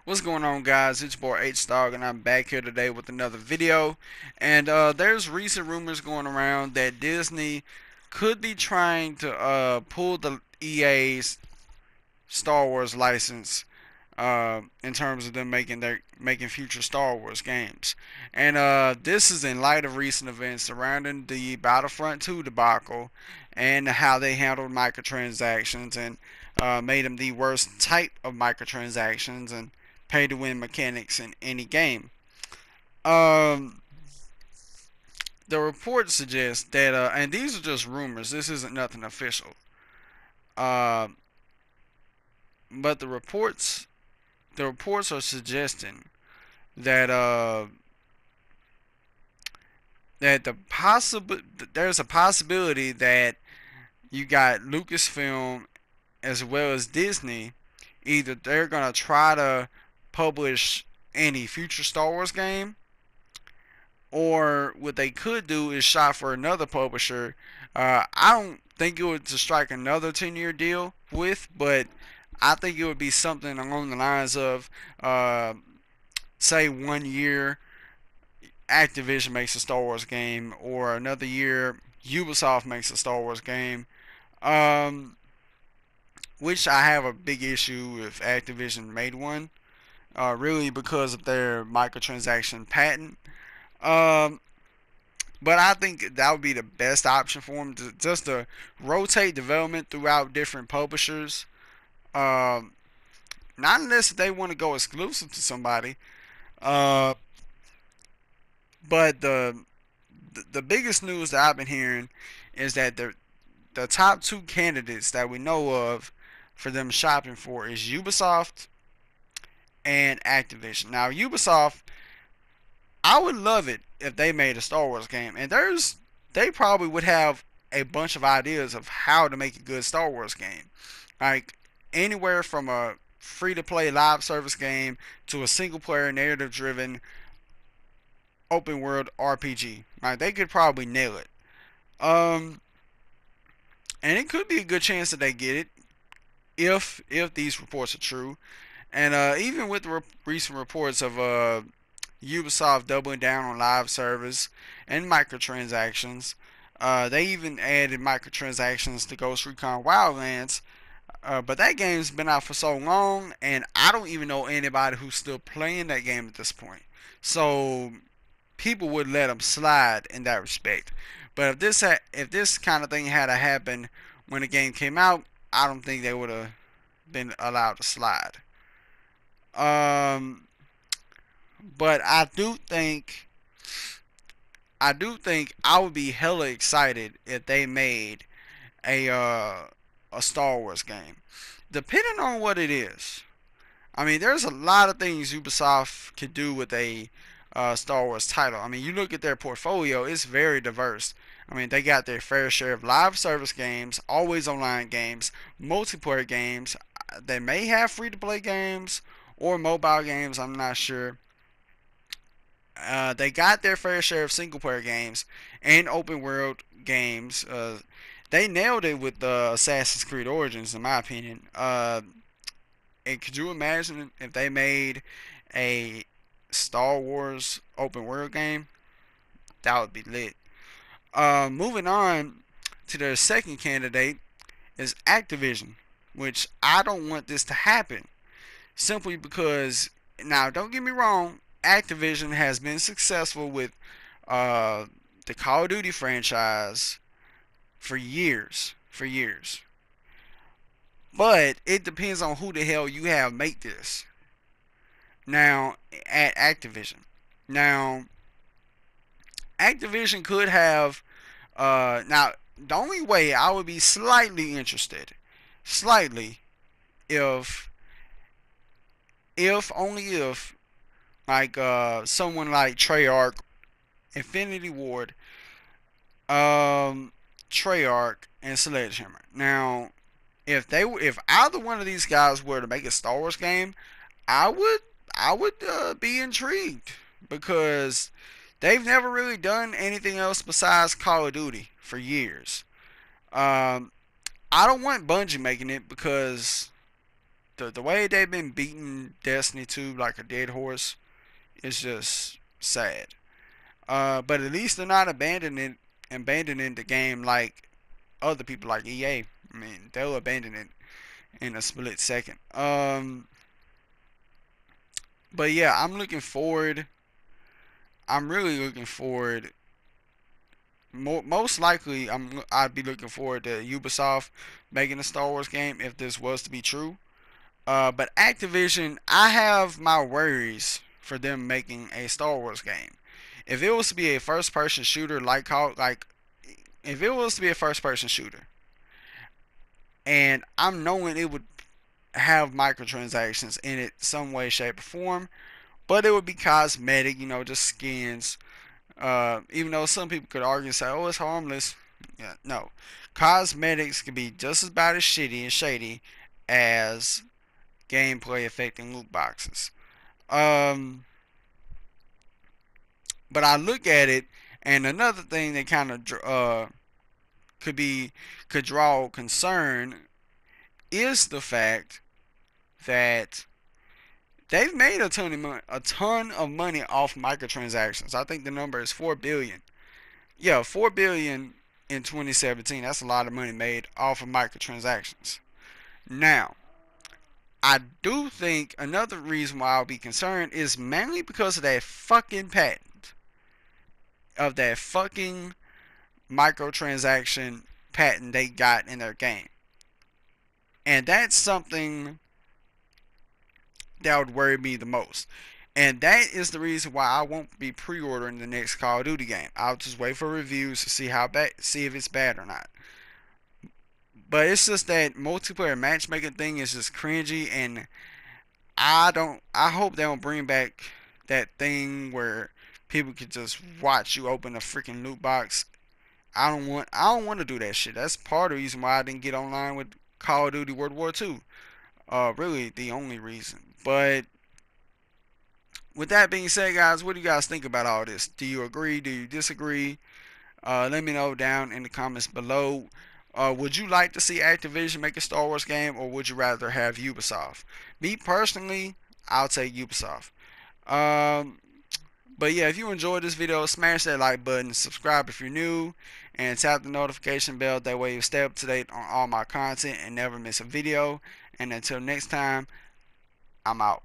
What's going on, guys? It's your boy H Dog, and I'm back here today with another video. And there's recent rumors going around that Disney could be trying to pull the EA's Star Wars license in terms of them making future Star Wars games. And this is in light of recent events surrounding the Battlefront 2 debacle and how they handled microtransactions and made them the worst type of microtransactions and pay to win mechanics in any game. Um, the reports suggest that, and these are just rumors. This isn't nothing official. Uh, but the reports are suggesting that that there's a possibility that you got Lucasfilm as well as Disney. Either they're gonna try to publish any future Star Wars game, or what they could do is shop for another publisher. I don't think it would to strike another 10-year deal with, but I think it would be something along the lines of, say, 1 year Activision makes a Star Wars game, or another year Ubisoft makes a Star Wars game. Um, which I have a big issue if Activision made one, really because of their microtransaction patent. Um, but I think that would be the best option for them, just to rotate development throughout different publishers. Um, Not unless they want to go exclusive to somebody. Uh, but the biggest news that I've been hearing is that the top two candidates that we know of for them shopping for is Ubisoft and Activision. Now, Ubisoft, I would love it if they made a Star Wars game, and they probably would have a bunch of ideas of how to make a good Star Wars game, like anywhere from a free to play live service game to a single player narrative driven open world RPG. Right, they could probably nail it. Um, and it could be a good chance that they get it if these reports are true. And even with the recent reports of Ubisoft doubling down on live service and microtransactions, they even added microtransactions to Ghost Recon Wildlands. But that game's been out for so long, and I don't even know anybody who's still playing that game at this point. So people would let them slide in that respect. But if this kind of thing had to happen when the game came out, I don't think they would have been allowed to slide. Um, but I do think I would be hella excited if they made a Star Wars game, depending on what it is. I mean, there's a lot of things Ubisoft could do with a Star Wars title. I mean, you look at their portfolio; it's very diverse. I mean, they got their fair share of live service games, always online games, multiplayer games. They may have free to play games or mobile games. I'm not sure. They got their fair share of single player games and open world games. They nailed it with Assassin's Creed Origins, in my opinion. And could you imagine if they made a Star Wars open world game? That would be lit. Moving on to their second candidate is Activision, which I don't want this to happen simply because, now don't get me wrong, Activision has been successful with uh, the Call of Duty franchise for years, But it depends on who the hell you have make this. Now, at Activision. Now, Activision could have. Now, the only way I would be slightly interested, slightly, if only if, like someone like Treyarch, Infinity Ward, um, Treyarch, and Sledgehammer. Now, if either one of these guys were to make a Star Wars game, I would be intrigued because they've never really done anything else besides Call of Duty for years. Um, I don't want Bungie making it because the way they've been beating Destiny 2 like a dead horse is just sad. But at least they're not abandoning the game like other people like EA. I mean, they'll abandon it in a split second. But yeah, I'm looking forward. I'm really looking forward. Most likely, I'd be looking forward to Ubisoft making a Star Wars game if this was to be true. But Activision, I have my worries for them making a Star Wars game. If it was to be a first-person shooter if it was to be a first-person shooter, and I'm knowing it would have microtransactions in it some way, shape, or form, but it would be cosmetic, just skins. Even though some people could argue and say, "Oh, it's harmless." Yeah, no, cosmetics can be just as bad as shitty and shady as gameplay affecting loot boxes. Um, but I look at it, and another thing that kind of could be could draw concern is the fact that they've made a ton of money off microtransactions. I think the number is 4 billion. Yeah, 4 billion in 2017. That's a lot of money made off of microtransactions. Now, I do think another reason why I'll be concerned is mainly because of that fucking patent of that fucking microtransaction patent they got in their game. And that's something that would worry me the most. And that is the reason why I won't be pre-ordering the next Call of Duty game. I'll just wait for reviews to see if it's bad or not. But it's just that multiplayer matchmaking thing is just cringy, and I hope they don't bring back that thing where people could just watch you open a freaking loot box. I don't want to do that shit. That's part of the reason why I didn't get online with Call of Duty World War II. Really the only reason. But with that being said, guys, what do you guys think about all this? Do you agree? Do you disagree? Let me know down in the comments below. Would you like to see Activision make a Star Wars game, or would you rather have Ubisoft? Me personally, I'll take Ubisoft. Um, but yeah, if you enjoyed this video, smash that like button, subscribe if you're new, and tap the notification bell. That way you stay up to date on all my content and never miss a video. And until next time, I'm out.